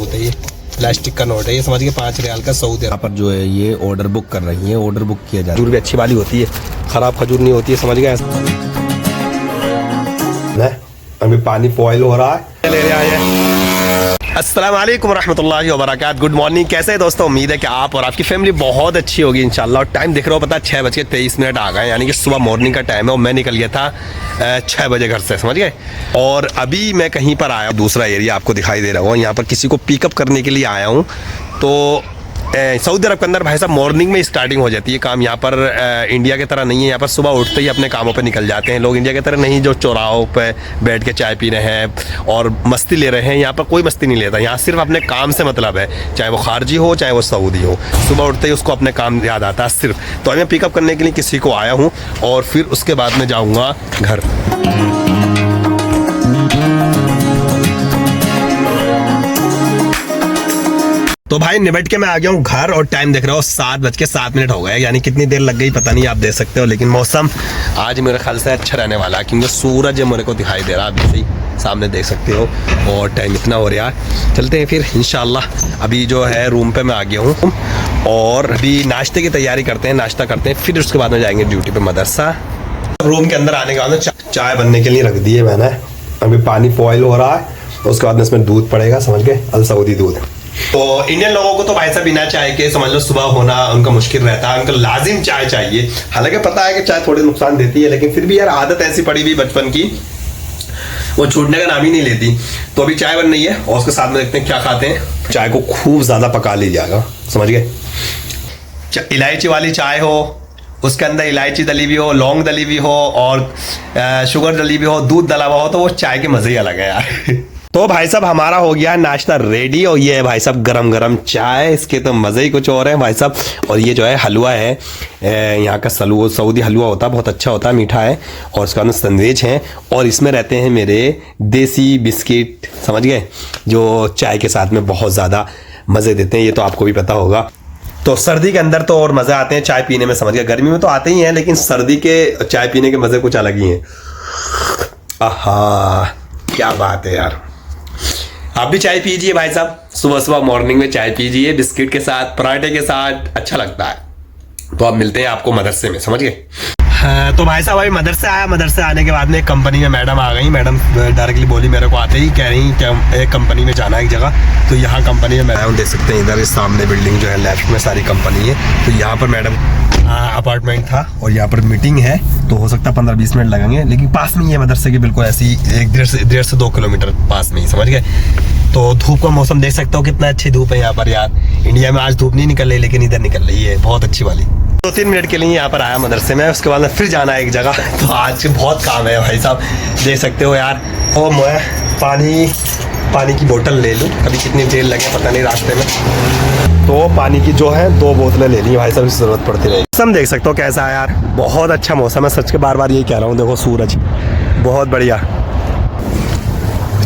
सबूत है, ये प्लास्टिक का नोट है, ये समझ के 5 रियाल का सऊद है। यहाँ पर जो है ये ऑर्डर बुक कर रही है, ऑर्डर बुक किया जाए। खजूर भी अच्छी वाली होती है, ख़राब खजूर नहीं होती है, समझ गए। अभी पानी बॉयल हो रहा है, ले आए हैं। अस्सलाम वालेकुम रहमतुल्लाहि व बरकातहू। गुड मॉर्निंग, कैसे है दोस्तों? उम्मीद है कि आप और आपकी फैमिली बहुत अच्छी होगी इंशाल्लाह। और टाइम देख रहे हो, पता 6:23 आ गए, यानी कि सुबह मॉर्निंग का टाइम है। और मैं निकल गया था 6 बजे घर से, समझ गए। और अभी मैं कहीं पर आया, दूसरा एरिया आपको दिखाई दे रहा हूँ। यहाँ पर किसी को पिकअप करने के लिए आया हूँ। तो सऊदी अरब के अंदर भाई साहब मॉर्निंग में स्टार्टिंग हो जाती है काम। यहाँ पर इंडिया की तरह नहीं है, यहाँ पर सुबह उठते ही अपने कामों पे निकल जाते हैं लोग। इंडिया की तरह नहीं जो चौराहों पे बैठ के चाय पी रहे हैं और मस्ती ले रहे हैं। यहाँ पर कोई मस्ती नहीं लेता, यहाँ सिर्फ अपने काम से मतलब है, चाहे वो खारजी हो चाहे वो सऊदी हो। सुबह उठते ही उसको अपने काम याद आता है सिर्फ। तो मैं पिकअप करने के लिए किसी को आया हूँ और फिर उसके बाद में जाऊँगा घर। तो भाई निबट के मैं आ गया हूँ घर और टाइम देख रहा हूँ 7:07 हो गए, यानी कितनी देर लग गई पता नहीं, आप देख सकते हो। लेकिन मौसम आज मेरे ख्याल से अच्छा रहने वाला है, क्योंकि सूरज मेरे को दिखाई दे रहा है अभी से ही, सामने देख सकते हो। और टाइम इतना हो रहा है, चलते हैं फिर इंशाल्लाह। अभी जो है रूम पे मैं आ गया हूँ और अभी नाश्ते की तैयारी करते हैं, नाश्ता करते हैं, फिर उसके बाद में जाएंगे ड्यूटी पे मदरसा। रूम के अंदर आने के बाद चाय बनने के लिए रख दी है मैंने। अभी पानी बॉयल हो रहा है, उसके बाद में इसमें दूध पड़ेगा, समझ गए, अल सऊदी दूध। तो इंडियन लोगों को तो भाई साहब बिना चाय के समझ लो सुबह होना उनका मुश्किल रहता है, उनको लाजिम चाय चाहिए। हालांकि पता है कि चाय थोड़ी नुकसान देती है, लेकिन फिर भी यार आदत ऐसी पड़ी हुई बचपन की, वो छूटने का नाम ही नहीं लेती। तो अभी चाय बन रही है और उसके साथ में देखते हैं क्या खाते हैं। चाय को खूब ज्यादा पका लीजिएगा, समझ गए। इलायची वाली चाय हो, उसके अंदर इलायची दली हुई हो, लौंग दली हुई हो और शुगर दली हुई हो, दूध दला हुआ हो, तो वो चाय के मजे ही अलग है यार। तो भाई साहब हमारा हो गया नाश्ता रेडी और ये है भाई साहब गरम गरम चाय, इसके तो मज़े ही कुछ और है भाई साहब। और ये जो है हलवा है, यहाँ का सऊदी हलवा होता है, बहुत अच्छा होता है, मीठा है। और उसका अंदर सैंडविच है और इसमें रहते हैं मेरे देसी बिस्किट, समझ गए, जो चाय के साथ में बहुत ज़्यादा मज़े देते हैं, ये तो आपको भी पता होगा। तो सर्दी के अंदर तो और मज़े आते हैं चाय पीने में, समझ गए। गर्मी में तो आते ही हैं, लेकिन सर्दी के चाय पीने के मज़े कुछ अलग ही हैं। आहा क्या बात है यार। आप भी चाय पीजिए भाई साहब, सुबह सुबह मॉर्निंग में चाय पीजिए बिस्किट के साथ, पराठे के साथ, अच्छा लगता है। तो अब मिलते हैं आपको मदरसे में, समझ गए। तो भाई साहब अभी मदरसे आया, मदरसे आने के बाद में एक कंपनी में मैडम आ गई। मैडम डायरेक्टली बोली मेरे को आते ही, कह रही कि एक कंपनी में जाना है एक जगह। तो यहाँ कंपनी में मैडम देख सकते हैं, इधर इस सामने बिल्डिंग जो है लेफ्ट में सारी कंपनी है। तो यहाँ पर मैडम अपार्टमेंट था और यहाँ पर मीटिंग है, तो हो सकता है 15-20 मिनट लगेंगे, लेकिन पास में ही है मदरसे के, बिल्कुल ऐसी 1-1.5 से 2 किलोमीटर पास में ही, समझ गए। तो धूप का मौसम देख सकते हो, कितना अच्छी धूप है यहाँ पर यार। इंडिया में आज धूप नहीं निकल रही, लेकिन इधर निकल रही है बहुत अच्छी वाली। 2-3 मिनट के लिए यहाँ पर आया मदरसे में, उसके बाद में फिर जाना है एक जगह। तो आज बहुत काम है भाई साहब, देख सकते हो यार। और मैं पानी की बोतल ले लूँ, कभी कितनी देर लगे पता नहीं रास्ते में। तो पानी की जो है 2 बोतलें ले ली भाई साहब, इसकी जरूरत पड़ती रहेगी। मौसम देख सकते हो कैसा है यार, बहुत अच्छा मौसम है, सच के बार बार यही कह रहा हूँ। देखो सूरज बहुत बढ़िया।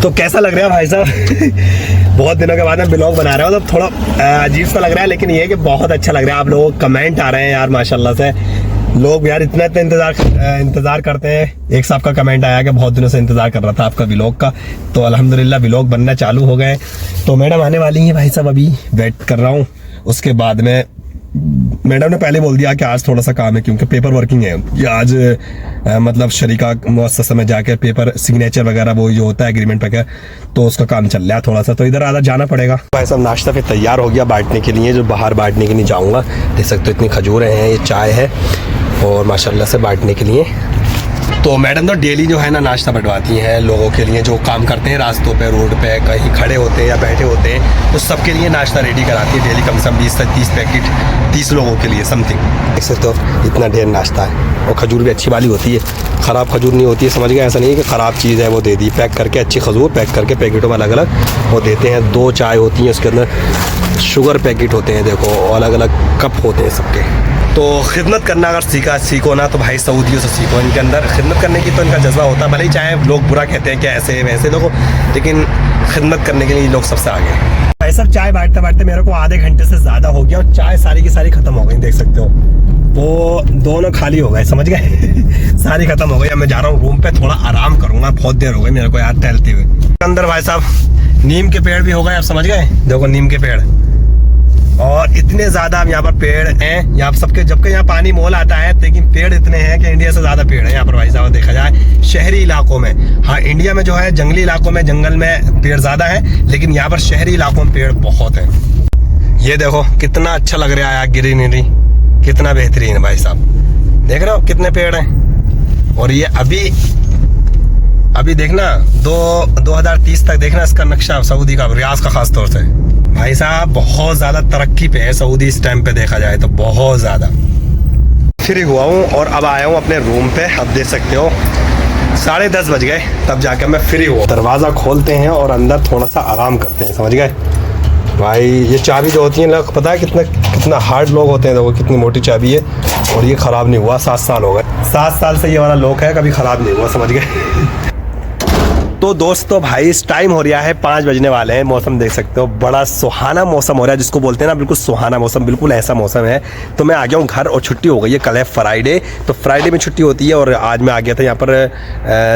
तो कैसा लग रहा है भाई साहब? बहुत दिनों के बाद मैं ब्लॉग बना रहा हूँ, तो थोड़ा अजीब सा लग रहा है, लेकिन ये है कि बहुत अच्छा लग रहा है। आप लोगों को कमेंट आ रहे हैं यार माशाल्लाह से, लोग यार इतना इंतजार करते हैं। एक साहब का कमेंट आया कि बहुत दिनों से इंतजार कर रहा था आपका व्लॉग का। तो अल्हम्दुलिल्लाह व्लॉग बनना चालू हो गए। तो मैडम आने वाली हैं भाई साहब, अभी वेट कर रहा हूँ। उसके बाद में मैडम ने पहले बोल दिया कि आज थोड़ा सा काम है, क्योंकि पेपर वर्किंग है ये आज, मतलब शरीका मुअस्ससा में जाके पेपर सिग्नेचर वगैरह वो जो होता है एग्रीमेंट पे, तो उसका काम चल रहा है थोड़ा सा, तो इधर आधा जाना पड़ेगा। भाई साहब नाश्ता फिर तैयार हो गया बांटने के लिए, जो बाहर बांटने के लिए जाऊँगा। देख सकते हो इतनी खजूरें हैं, ये चाय है और माशाल्लाह से बांटने के लिए। तो मैडम तो डेली जो है ना नाश्ता बंटवाती हैं लोगों के लिए, जो काम करते हैं रास्तों पे, रोड पे, कहीं खड़े होते हैं या बैठे होते हैं, तो सबके लिए नाश्ता रेडी कराती है डेली, कम से कम 20 से 30 पैकेट, 30 लोगों के लिए समथिंग। देख सकते हो इतना ढेर नाश्ता है। और खजूर भी अच्छी वाली होती है, ख़राब खजूर नहीं होती है, समझ गए। ऐसा नहीं है कि ख़राब चीज़ है, वो दे दी पैक करके, अच्छी खजूर पैक करके पैकेटों में अलग अलग वो देते हैं। 2 चाय होती हैं, उसके अंदर शुगर पैकेट होते हैं, देखो अलग अलग कप होते हैं सबके। तो खिदमत करना अगर सीखो ना, तो भाई सऊदियों से सीखो। इनके अंदर खिदमत करने की तो इनका जज्बा होता है, भले ही चाहे लोग बुरा कहते हैं कि ऐसे वैसे लोगों, लेकिन खिदमत करने के लिए लोग सबसे आगे हैं। भाई साहब चाय बांटते बांटते मेरे को आधे घंटे से ज़्यादा हो गया और चाय सारी की सारी ख़त्म हो गई, देख सकते हो। वो दोनों खाली हो गए, समझ गए। सारी ख़त्म हो गई। अब मैं जा रहा हूँ रूम पे, थोड़ा आराम करूँगा, बहुत देर हो गई मेरे को यार टहलते हुए। अंदर भाई साहब नीम के पेड़ भी हो गए, आप समझ गए। देखो नीम के पेड़, और इतने ज्यादा यहाँ पर पेड़ हैं यहाँ सबके, जबकि यहाँ पानी मोल आता है, लेकिन पेड़ इतने हैं कि इंडिया से ज्यादा पेड़ है यहाँ पर भाई साहब। देखा जाए शहरी इलाकों में, हाँ इंडिया में जो है जंगली इलाकों में, जंगल में पेड़ ज्यादा है, लेकिन यहाँ पर शहरी इलाकों में पेड़ बहुत है। ये देखो कितना अच्छा लग रहा है ग्रीनरी, कितना बेहतरीन है भाई साहब। देख रहे हो कितने पेड़ हैं। और ये अभी देखना 2030 तक देखना इसका नक्शा सऊदी का, रियाज का खास तौर से भाई साहब बहुत ज्यादा तरक्की पे है सऊदी इस टाइम पे, देखा जाए तो बहुत ज्यादा। फ्री हुआ हूँ और अब आया हूँ अपने रूम पे। अब देख सकते हो 10:30 बज गए, तब जाकर मैं फ्री हुआ। दरवाजा खोलते हैं और अंदर थोड़ा सा आराम करते हैं, समझ गए भाई। ये चाबी जो होती है लोग, पता है कितना हार्ड लोग होते हैं, देखो कितनी मोटी चाबी है, और ये खराब नहीं हुआ। 7 साल हो गए, 7 साल से ये वाला लॉक है, कभी खराब नहीं हुआ, समझ गए। तो दोस्तों भाई इस टाइम हो रहा है 5 बजने वाले हैं। मौसम देख सकते हो, बड़ा सुहाना मौसम हो रहा है, जिसको बोलते हैं ना बिल्कुल सुहाना मौसम, बिल्कुल ऐसा मौसम है। तो मैं आ गया हूँ घर, और छुट्टी हो गई है, कल है फ्राइडे, तो फ्राइडे में छुट्टी होती है, और आज मैं आ गया था यहाँ पर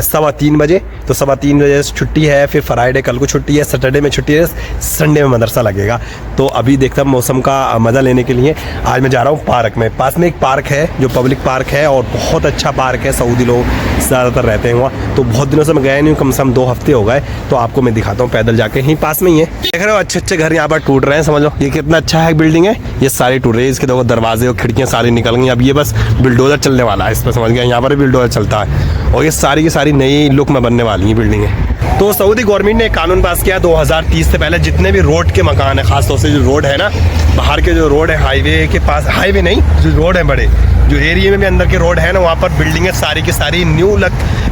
3:15 बजे। तो 3:15 बजे से छुट्टी है, फिर फ्राइडे कल को छुट्टी है, सैटरडे में छुट्टी है, संडे में मदरसा लगेगा। तो अभी देखता हूँ मौसम का मज़ा लेने के लिए आज मैं जा रहा हूँ पार्क में। पास में एक पार्क है जो पब्लिक पार्क है, और बहुत अच्छा पार्क है, सऊदी लोग ज़्यादातर रहते हैं वहाँ। तो बहुत दिनों से मैं गया नहीं हूँ, कम से कम 2 हफ्ते हो गए। तो आपको मैं दिखाता हूँ पैदल जाके, यहीं पास में ही है। देख रहे हो अच्छे अच्छे घर यहाँ पर टूट रहे हैं, समझ लो ये कितना अच्छा है बिल्डिंग है, ये सारी टूट रही है। इसके देखो दरवाजे और खिड़कियाँ सारी निकल गई। अब ये बस बिल्डोजर चलने वाला है इस पर, समझ गया, यहाँ पर भी बिल्डोजर चलता है, और ये सारी की सारी नई लुक में बनने वाली है बिल्डिंग है। तो सऊदी गवर्नमेंट ने एक कानून पास किया 2030 से पहले जितने भी रोड के मकान है, खासतौर से जो रोड है ना, बाहर के जो रोड है, हाईवे के पास, हाईवे नहीं जो रोड है बड़े, जो एरिया में भी अंदर के रोड है ना, वहाँ पर बिल्डिंगें सारी की सारी न्यू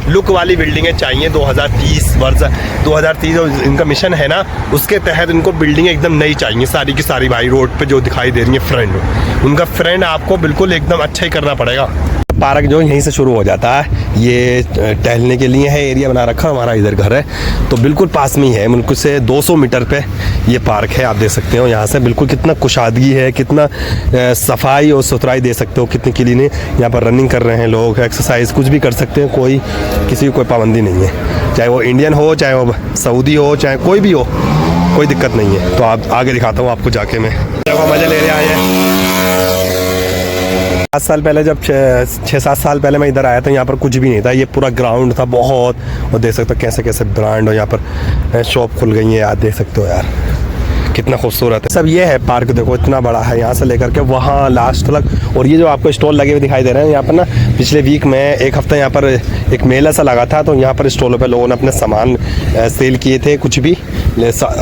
लुक वाली बिल्डिंगें चाहिए। 2030 जो इनका मिशन है ना, उसके तहत इनको बिल्डिंग एकदम नई चाहिए सारी की सारी भाई। रोड पे जो दिखाई दे रही है फ्रंट, उनका फ्रंट आपको बिल्कुल एकदम अच्छा ही करना पड़ेगा। पार्क जो यहीं से शुरू हो जाता है, ये टहलने के लिए है, एरिया बना रखा, हमारा इधर घर है तो बिल्कुल पास में ही है, मुल्क से 200 मीटर पे ये पार्क है। आप देख सकते हो यहाँ से बिल्कुल कितना कुशादगी है, कितना सफाई और सुथराई दे सकते हो, कितनी क्लीन है। यहाँ पर रनिंग कर रहे हैं लोग, एक्सरसाइज कुछ भी कर सकते हैं, कोई किसी की कोई पाबंदी नहीं है, चाहे वो इंडियन हो, चाहे वो सऊदी हो, चाहे कोई भी हो, कोई दिक्कत नहीं है। तो आप आगे दिखाता हूँ आपको जाके, मैं मज़ा ले रहे हैं। 7 साल पहले, जब 6-7 साल पहले मैं इधर आया था, यहाँ पर कुछ भी नहीं था, ये पूरा ग्राउंड था बहुत, और देख सकते हो कैसे कैसे ब्रांड और यहाँ पर शॉप खुल गई है यार, देख सकते हो यार कितना खूबसूरत है सब। ये है पार्क, देखो इतना बड़ा है, यहाँ से लेकर के वहाँ लास्ट तक। और ये जो आपको स्टॉल लगे हुए दिखाई दे रहे हैं यहाँ पर ना, पिछले वीक में एक हफ्ता यहाँ पर एक मेला सा लगा था, तो यहाँ पर स्टॉलों पे लोगों ने अपने सामान सेल किए थे, कुछ भी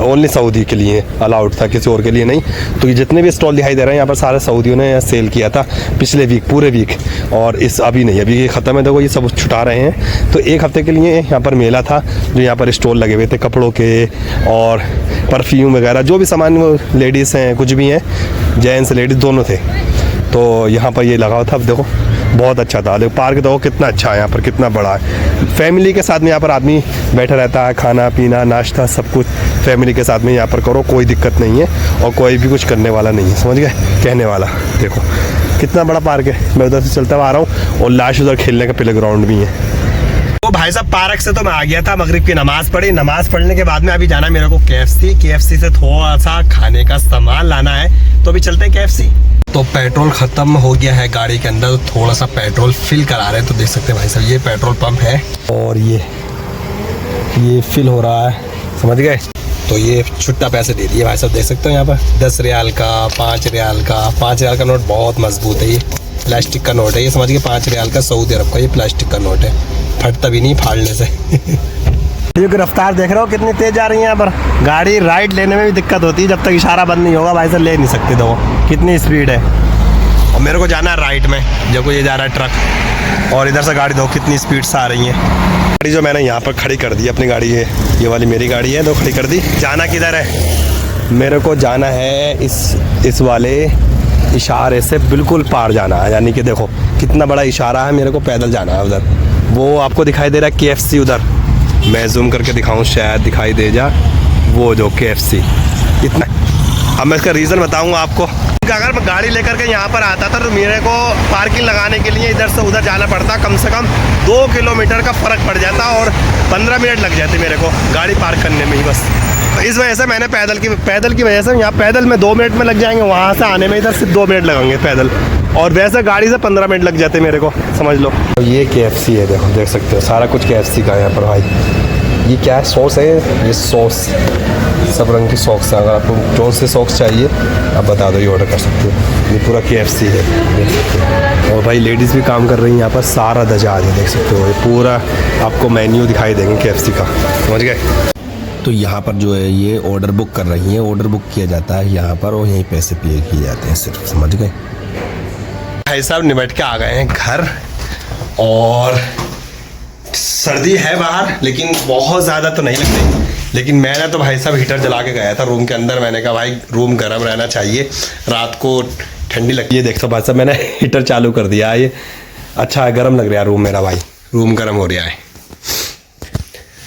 ओनली सऊदी के लिए अलाउड था, किसी और के लिए नहीं। तो ये जितने भी स्टॉल दिखाई दे रहे हैं यहाँ पर सारे सऊदियों ने सेल किया था पिछले वीक, पूरे वीक। और इस अभी नहीं, अभी ये ख़त्म है, देखो ये सब छुटा रहे हैं। तो एक हफ्ते के लिए यहाँ पर मेला था, जो यहाँ पर स्टॉल लगे हुए थे कपड़ों के और परफ्यूम वगैरह, जो भी सामान लेडीज़ हैं, कुछ भी हैं, जेंट्स लेडीज़ दोनों थे। तो यहाँ पर ये लगा हुआ था। अब देखो बहुत अच्छा था, देखो पार्क देखो कितना अच्छा है, यहाँ पर कितना बड़ा है। फैमिली के साथ में यहाँ पर आदमी बैठा रहता है, खाना पीना नाश्ता सब कुछ फैमिली के साथ में यहाँ पर करो, कोई दिक्कत नहीं है, और कोई भी कुछ करने वाला नहीं है, समझ गए, कहने वाला। देखो कितना बड़ा पार्क है, मैं उधर से चलता हुआ आ रहा हूँ, और लास्ट उधर खेलने का प्ले ग्राउंड भी है। तो भाई साहब पार्क से तो मैं आ गया था, मगरिब की नमाज पढ़ी, नमाज पढ़ने के बाद में अभी जाना मेरे को KFC से थोड़ा सा खाने का सामान लाना है, तो अभी चलते हैं KFC। तो पेट्रोल ख़त्म हो गया है गाड़ी के अंदर, तो थोड़ा सा पेट्रोल फिल करा रहे हैं। तो देख सकते हैं भाई साहब ये पेट्रोल पंप है, और ये फिल हो रहा है, समझ गए। तो ये छुट्टा पैसे दे दिए भाई साहब, देख सकते हो यहाँ पर 10 रियाल का, 5 रियाल का। 5 रियाल का नोट बहुत मजबूत है, ये प्लास्टिक का नोट है, ये समझ गए। 5 रियाल का सऊदी अरब का ये प्लास्टिक का नोट है, फटता भी नहीं फाड़ने से। ये रफ्तार देख रहे हो कितनी तेज जा रही है यहाँ पर, गाड़ी राइट लेने में भी दिक्कत होती है, जब तक इशारा बंद नहीं होगा भाई साहब ले नहीं सकते। देखो कितनी स्पीड है, और मेरे को जाना है राइट में, जब ये जा रहा है ट्रक, और इधर से गाड़ी देखो कितनी स्पीड से आ रही है। गाड़ी जो मैंने यहाँ पर खड़ी कर दी अपनी गाड़ी है, ये वाली मेरी गाड़ी है, तो खड़ी कर दी। जाना किधर है, मेरे को जाना है इस वाले इशारे से बिल्कुल पार जाना है, यानी कि देखो कितना बड़ा इशारा है, मेरे को पैदल जाना है उधर। वो आपको दिखाई दे रहा है KFC उधर, मैं जूम करके दिखाऊं शायद दिखाई दे जा, वो जो KFC इतना। अब मैं इसका रीज़न बताऊंगा आपको। अगर मैं गाड़ी लेकर के यहाँ पर आता था तो मेरे को पार्किंग लगाने के लिए इधर से उधर जाना पड़ता, कम से कम 2 किलोमीटर का फ़र्क पड़ जाता, और 15 मिनट लग जाते मेरे को गाड़ी पार्क करने में ही बस। तो इस वजह से मैंने पैदल की वजह से यहाँ पैदल में 2 मिनट में लग जाएंगे, वहाँ से आने में इधर सिर्फ 2 मिनट लगेंगे पैदल, और वैसे गाड़ी से 15 मिनट लग जाते मेरे को, समझ लो। ये KFC है, देखो देख सकते हो सारा कुछ KFC का है यहाँ पर भाई। ये क्या है, सॉस है, ये सॉस, सब रंग की सॉस है। अगर आपको कौन से सॉस चाहिए आप बता दो, ये ऑर्डर कर सकते हो। ये पूरा KFC है, देख सकते हो। और भाई लेडीज़ भी काम कर रही हैं यहाँ पर, सारा दजाज है, देख सकते हो। ये पूरा आपको मेन्यू दिखाई देंगे KFC का, समझ गए। तो यहाँ पर जो है ये ऑर्डर बुक कर रही हैं, ऑर्डर बुक किया जाता है यहाँ पर और यहीं पैसे पे किए जाते हैं सिर्फ, समझ गए। भाई साहब निपट के आ गए हैं घर, और सर्दी है बाहर लेकिन बहुत ज़्यादा तो नहीं लग रही। लेकिन मैंने तो भाई साहब हीटर जला के गया था रूम के अंदर। मैंने कहा भाई रूम गर्म रहना चाहिए, रात को ठंडी लगती है। देखो भाई साहब मैंने हीटर चालू कर दिया है, ये अच्छा है, गर्म लग रहा है रूम मेरा, भाई रूम गर्म हो रहा है।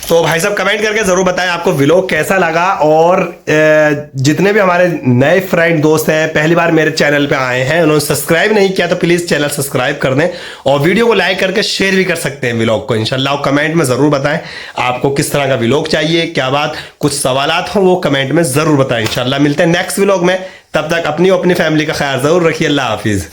तो भाई साहब कमेंट करके ज़रूर बताएं आपको व्लॉग कैसा लगा, और जितने भी हमारे नए फ्रेंड दोस्त हैं पहली बार मेरे चैनल पे आए हैं, उन्होंने सब्सक्राइब नहीं किया तो प्लीज़ चैनल सब्सक्राइब कर दें, और वीडियो को लाइक करके शेयर भी कर सकते हैं व्लॉग को इंशाल्लाह। कमेंट में ज़रूर बताएं आपको किस तरह का व्लॉग चाहिए, क्या बात, कुछ सवालात हो वो कमेंट में ज़रूर बताएं। इंशाल्लाह मिलते हैं नेक्स्ट व्लॉग में, तब तक अपनी फैमिली का ख्याल ज़रूर रखिए। अल्लाह हाफिज़।